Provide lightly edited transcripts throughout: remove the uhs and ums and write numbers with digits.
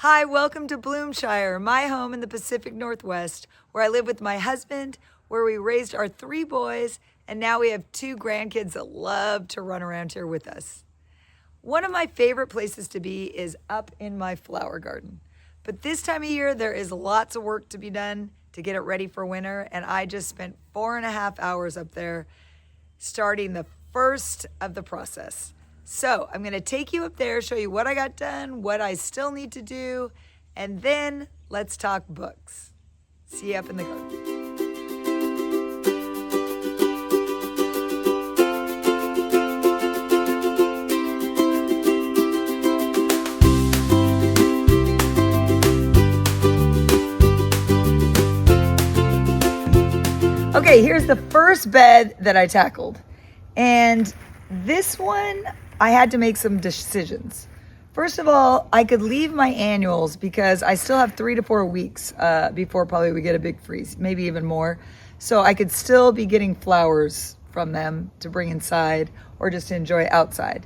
Hi, welcome to Bloomshire, my home in the Pacific Northwest, where I live with my husband, where we raised our 3 boys, and now we have 2 grandkids that love to run around here with us. One of my favorite places to be is up in my flower garden. But this time of year, there is lots of work to be done to get it ready for winter, and I just spent 4.5 hours up there starting the first of the process. So I'm gonna take you up there, show you what I got done, what I still need to do, and then let's talk books. See you up in the garden. Okay, here's the first bed that I tackled. And this one, I had to make some decisions. First of all, I could leave my annuals because I still have 3 to 4 weeks before probably we get a big freeze, maybe even more. So I could still be getting flowers from them to bring inside or just to enjoy outside.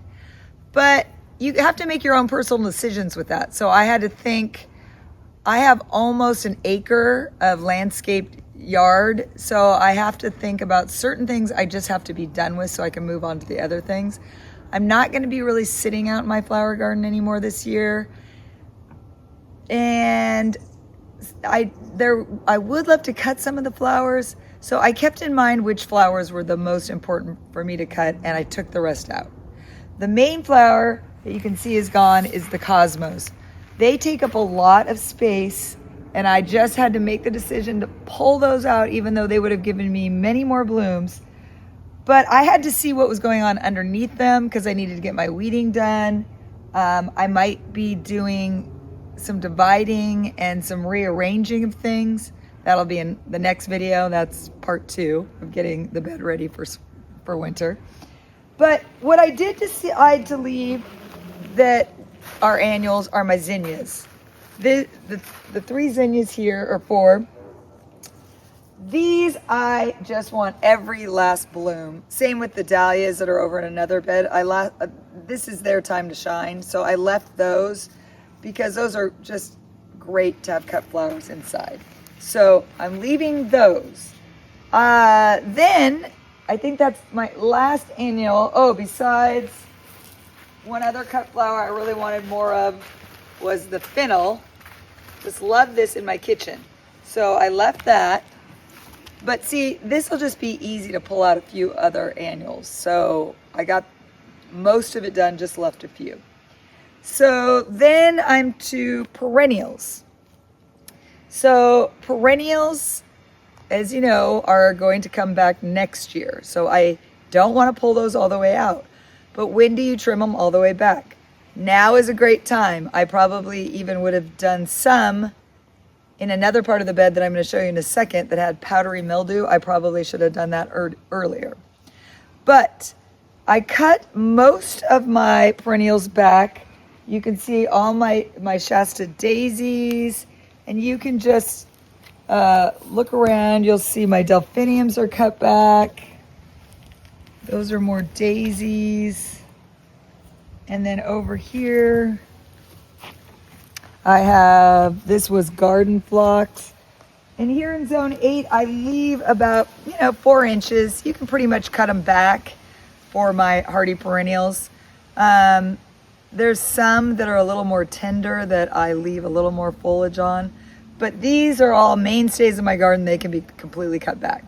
But you have to make your own personal decisions with that. So I had to think, I have almost an acre of landscaped yard, so I have to think about certain things I just have to be done with so I can move on to the other things. I'm not going to be really sitting out in my flower garden anymore this year, and I would love to cut some of the flowers, so I kept in mind which flowers were the most important for me to cut, and I took the rest out. The main flower that you can see is gone is the cosmos. They take up a lot of space, and I just had to make the decision to pull those out, even though they would have given me many more blooms. But I had to see what was going on underneath them because I needed to get my weeding done. I might be doing some dividing and some rearranging of things. That'll be in the next video. That's part 2 of getting the bed ready for winter. But what I did decide to leave that are annuals are my zinnias. The 3 zinnias here, or 4, these I just want every last bloom. Same with the dahlias that are over in another bed. This is their time to shine, so I left those because those are just great to have cut flowers inside. So I'm leaving those. Then I think that's my last annual. Oh, besides one other cut flower I really wanted more of was the fennel. Just love this in my kitchen. So I left that. But see, this will just be easy to pull out a few other annuals. So I got most of it done, just left a few. So then I'm to perennials. So perennials, as you know, are going to come back next year. So I don't want to pull those all the way out. But when do you trim them all the way back? Now is a great time. I probably even would have done some in another part of the bed that I'm going to show you in a second that had powdery mildew. I probably should have done that earlier. But I cut most of my perennials back. You can see all my Shasta daisies, and you can just look around. You'll see my delphiniums are cut back. Those are more daisies. And then over here, I have, this was garden phlox. And here in zone 8, I leave about, 4 inches. You can pretty much cut them back for my hardy perennials. There's some that are a little more tender that I leave a little more foliage on. But these are all mainstays of my garden. They can be completely cut back.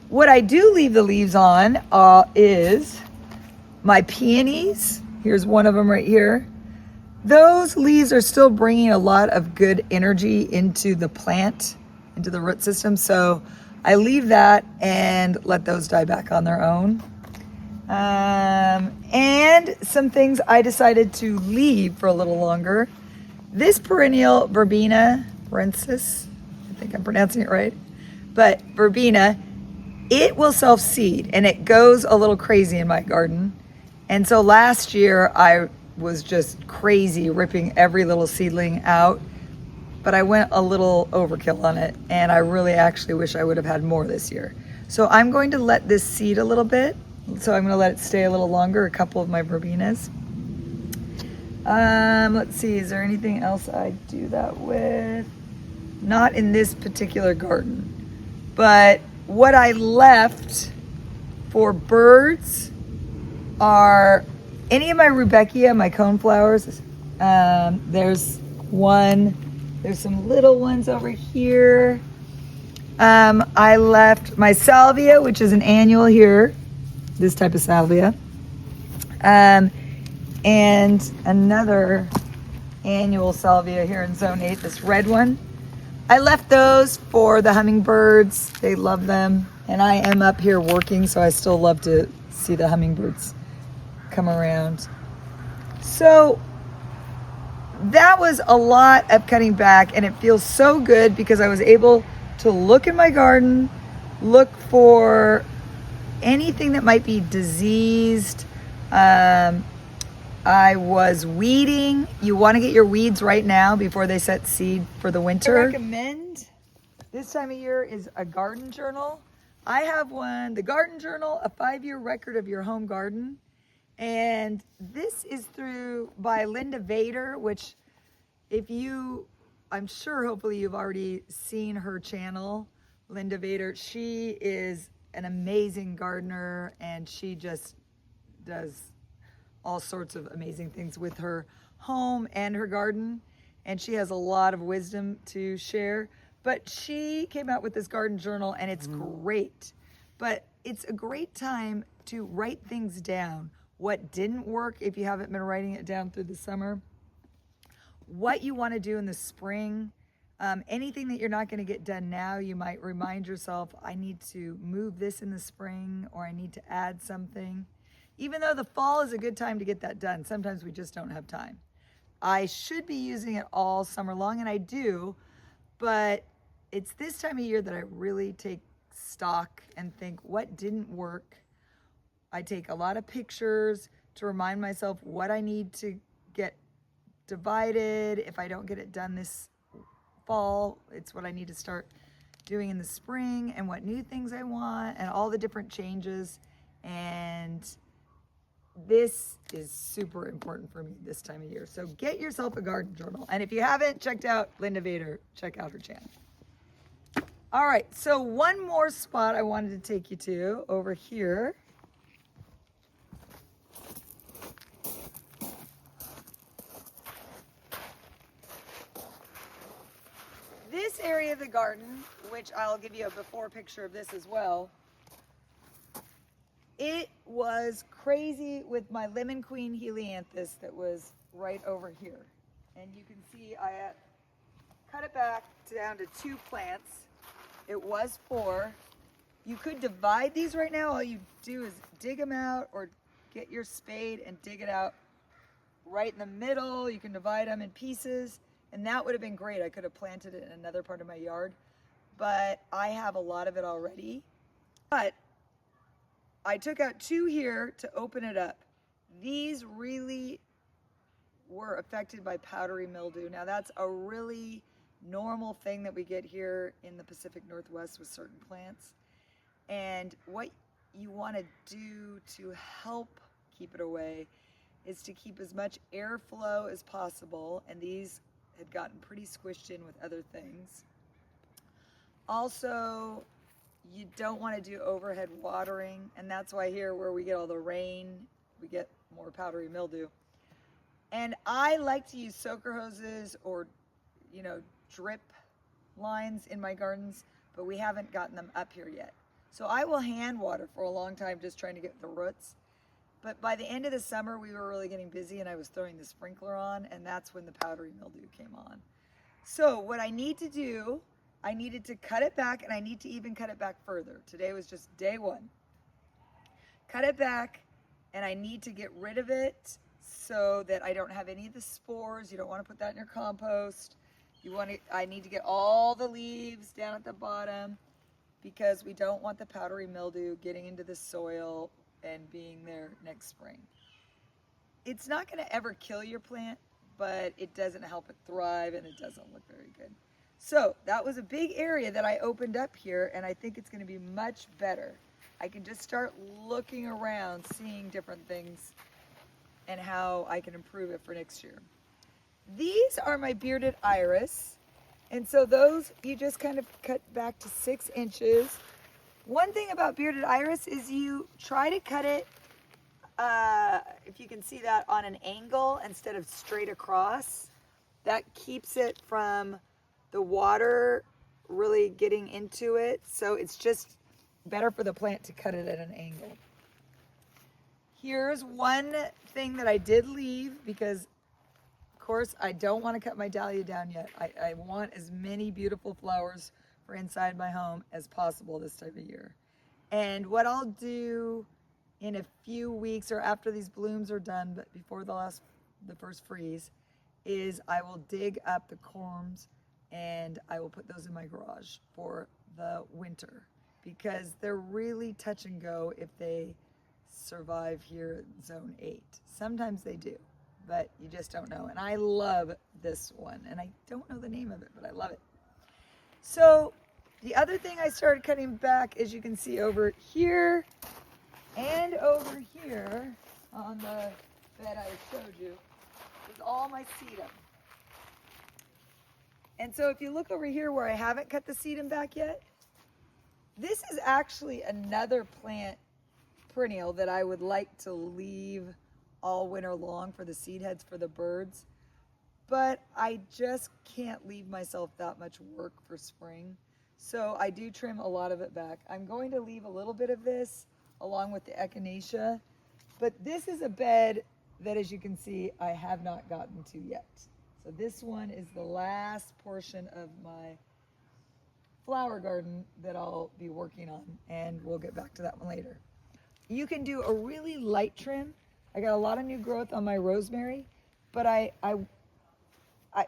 What I do leave the leaves on is my peonies. Here's one of them right here. Those leaves are still bringing a lot of good energy into the plant, into the root system. So I leave that and let those die back on their own. And some things I decided to leave for a little longer. This perennial, Verbena Rensis, I think I'm pronouncing it right, but Verbena, it will self-seed and it goes a little crazy in my garden. And so last year I was just crazy ripping every little seedling out, but I went a little overkill on it, and I really actually wish I would have had more this year. So I'm going to let this seed a little bit. So I'm going to let it stay a little longer, a couple of my verbenas. Let's see, is there anything else I do that with? Not in this particular garden. But what I left for birds are any of my Rudbeckia, my coneflowers. There's one. There's some little ones over here. I left my salvia, which is an annual here, this type of salvia. And another annual salvia here in Zone 8, this red one. I left those for the hummingbirds. They love them. And I am up here working, so I still love to see the hummingbirds come around. So that was a lot of cutting back, and it feels so good because I was able to look in my garden, look for anything that might be diseased. I was weeding. You want to get your weeds right now before they set seed for the winter. I recommend this time of year is a garden journal. I have one, the Garden Journal, a 5-year record of your home garden. And this is by Linda Vader, which I'm sure hopefully you've already seen her channel, Linda Vader. She is an amazing gardener, and she just does all sorts of amazing things with her home and her garden. And she has a lot of wisdom to share. But she came out with this garden journal, and it's great. But it's a great time to write things down. What didn't work if you haven't been writing it down through the summer. What you want to do in the spring. Anything that you're not going to get done now, you might remind yourself, I need to move this in the spring, or I need to add something. Even though the fall is a good time to get that done, sometimes we just don't have time. I should be using it all summer long, and I do, but it's this time of year that I really take stock and think, what didn't work? I take a lot of pictures to remind myself what I need to get divided. If I don't get it done this fall, it's what I need to start doing in the spring, and what new things I want, and all the different changes. And this is super important for me this time of year. So get yourself a garden journal. And if you haven't checked out Linda Vader, check out her channel. All right, so one more spot I wanted to take you to over here. This area of the garden, which I'll give you a before picture of this as well, it was crazy with my Lemon Queen Helianthus that was right over here. And you can see I cut it back down to 2 plants. It was 4. You could divide these right now. All you do is dig them out, or get your spade and dig it out right in the middle. You can divide them in pieces, and that would have been great. I could have planted it in another part of my yard, but I have a lot of it already. But I took out 2 here to open it up. These really were affected by powdery mildew. Now that's a really normal thing that we get here in the Pacific Northwest with certain plants. And what you want to do to help keep it away is to keep as much airflow as possible. And these had gotten pretty squished in with other things. Also, you don't want to do overhead watering, and that's why here where we get all the rain, we get more powdery mildew. And I like to use soaker hoses or, drip lines in my gardens, but we haven't gotten them up here yet. So I will hand water for a long time, just trying to get the roots. But by the end of the summer, we were really getting busy, and I was throwing the sprinkler on, and that's when the powdery mildew came on. So what I need to do, I needed to cut it back, and I need to even cut it back further. Today was just day 1. Cut it back, and I need to get rid of it so that I don't have any of the spores. You don't want to put that in your compost. I need to get all the leaves down at the bottom, because we don't want the powdery mildew getting into the soil and being there next spring. It's not going to ever kill your plant, but it doesn't help it thrive, and it doesn't look very good. So that was a big area that I opened up here, and I think it's going to be much better. I can just start looking around, seeing different things and how I can improve it for next year. These are my bearded iris. And so those you just kind of cut back to 6 inches. One thing about bearded iris is you try to cut it, if you can see that, on an angle instead of straight across. That keeps it from the water really getting into it. So it's just better for the plant to cut it at an angle. Here's one thing that I did leave because, of course, I don't want to cut my dahlia down yet. I want as many beautiful flowers for inside my home as possible this time of year. And what I'll do in a few weeks or after these blooms are done, but before the first freeze, is I will dig up the corms and I will put those in my garage for the winter because they're really touch and go if they survive here at zone 8. Sometimes they do, but you just don't know. And I love this one, and I don't know the name of it, but I love it. So the other thing I started cutting back, as you can see over here and over here on the bed I showed you, is all my sedum. And so if you look over here where I haven't cut the sedum back yet, this is actually another plant perennial that I would like to leave all winter long for the seed heads for the birds. But I just can't leave myself that much work for spring. So I do trim a lot of it back. I'm going to leave a little bit of this along with the echinacea. But this is a bed that, as you can see, I have not gotten to yet. So this one is the last portion of my flower garden that I'll be working on, and we'll get back to that one later. You can do a really light trim. I got a lot of new growth on my rosemary, but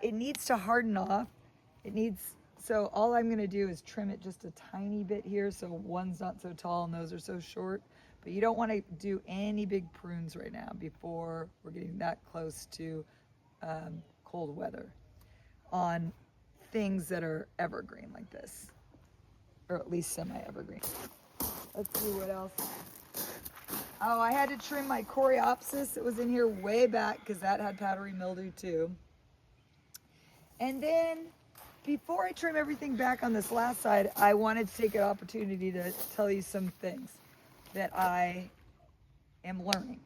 it needs to harden off. So all I'm gonna do is trim it just a tiny bit here so one's not so tall and those are so short. But you don't wanna do any big prunes right now before we're getting that close to cold weather on things that are evergreen like this, or at least semi-evergreen. Let's see what else. Oh, I had to trim my coreopsis that was in here way back because that had powdery mildew too. And then before I trim everything back on this last side, I wanted to take an opportunity to tell you some things that I am learning.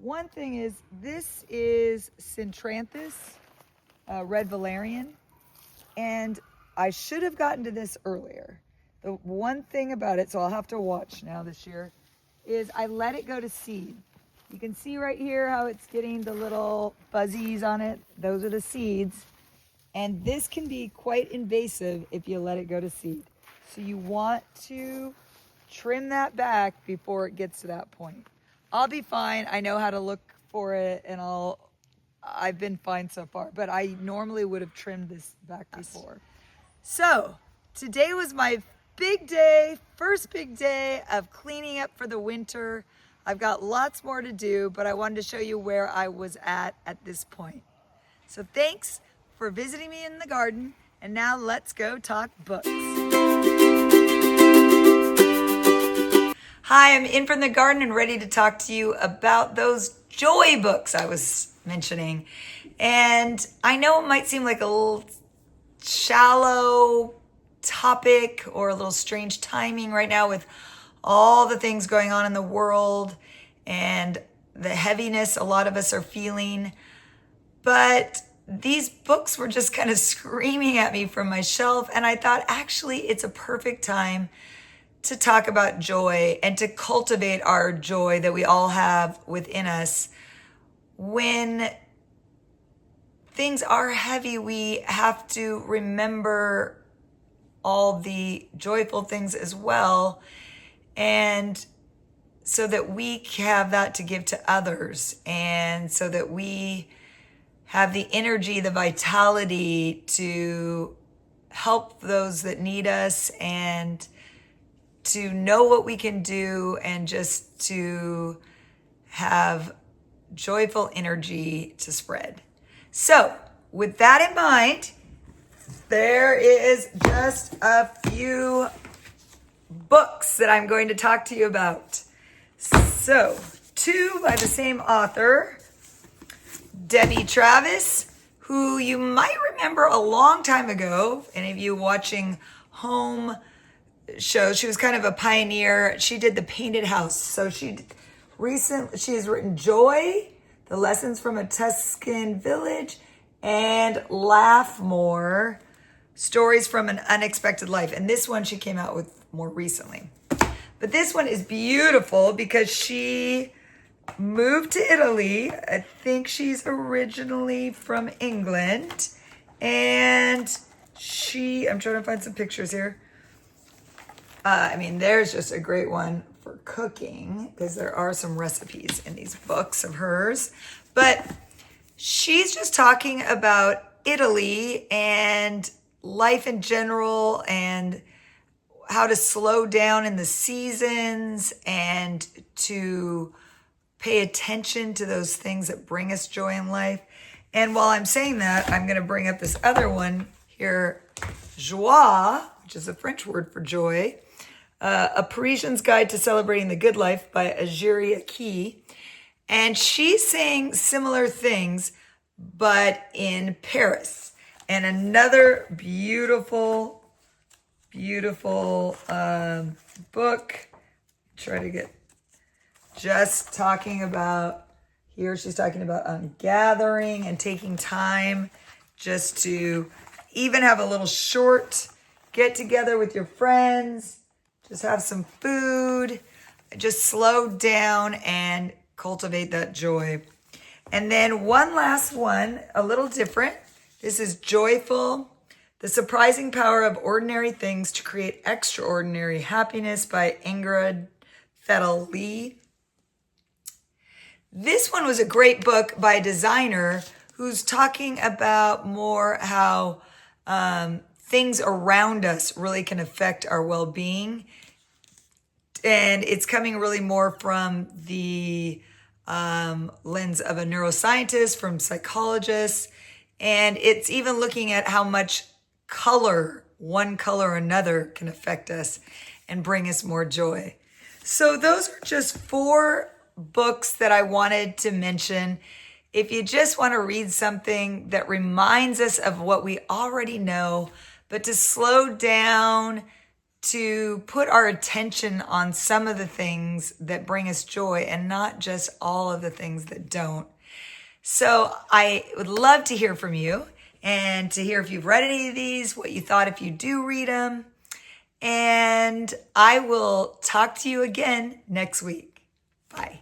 One thing is, this is Centranthus, red valerian, and I should have gotten to this earlier. The one thing about it, so I'll have to watch now this year, is I let it go to seed. You can see right here how it's getting the little fuzzies on it. Those are the seeds. And this can be quite invasive if you let it go to seed. So you want to trim that back before it gets to that point. I'll be fine. I know how to look for it, and I've been fine so far, but I normally would have trimmed this back before. So today was my big day, first big day of cleaning up for the winter. I've got lots more to do, but I wanted to show you where I was at this point. So thanks for visiting me in the garden, and now let's go talk books. Hi, I'm in from the garden and ready to talk to you about those joy books I was mentioning. And I know it might seem like a little shallow topic or a little strange timing right now with all the things going on in the world and the heaviness a lot of us are feeling. But these books were just kind of screaming at me from my shelf, and I thought actually it's a perfect time to talk about joy and to cultivate our joy that we all have within us. When things are heavy, we have to remember all the joyful things as well, and so that we have that to give to others, and so that we have the energy, the vitality to help those that need us, and to know what we can do, and just to have joyful energy to spread. So with that in mind, there is just a few books that I'm going to talk to you about. So two by the same author, Debbie Travis, who you might remember a long time ago, any of you watching home shows. She was kind of a pioneer. She did The Painted House. So she has written Joy, The Lessons from a Tuscan Village, and Laugh More, Stories from an Unexpected Life. And this one she came out with more recently. But this one is beautiful because she moved to Italy. I think she's originally from England. And I'm trying to find some pictures here. There's just a great one for cooking because there are some recipes in these books of hers. But she's just talking about Italy and life in general and how to slow down in the seasons and to pay attention to those things that bring us joy in life. And while I'm saying that, I'm going to bring up this other one here, Joie, which is a French word for joy, A Parisian's Guide to Celebrating the Good Life by Ajiri Aki. And she's saying similar things, but in Paris. And another beautiful, beautiful book. Try to get just talking about, here she's talking about gathering and taking time just to even have a little short get together with your friends, just have some food, just slow down and cultivate that joy. And then one last one, a little different. This is Joyful, The Surprising Power of Ordinary Things to Create Extraordinary Happiness by Ingrid Fettel Lee. This one was a great book by a designer who's talking about more how things around us really can affect our well-being. And it's coming really more from the lens of a neuroscientist, from psychologists. And it's even looking at how much color, one color or another, can affect us and bring us more joy. So those are just 4 books that I wanted to mention. If you just want to read something that reminds us of what we already know, but to slow down, to put our attention on some of the things that bring us joy and not just all of the things that don't. So I would love to hear from you and to hear if you've read any of these, what you thought if you do read them. And I will talk to you again next week. Bye.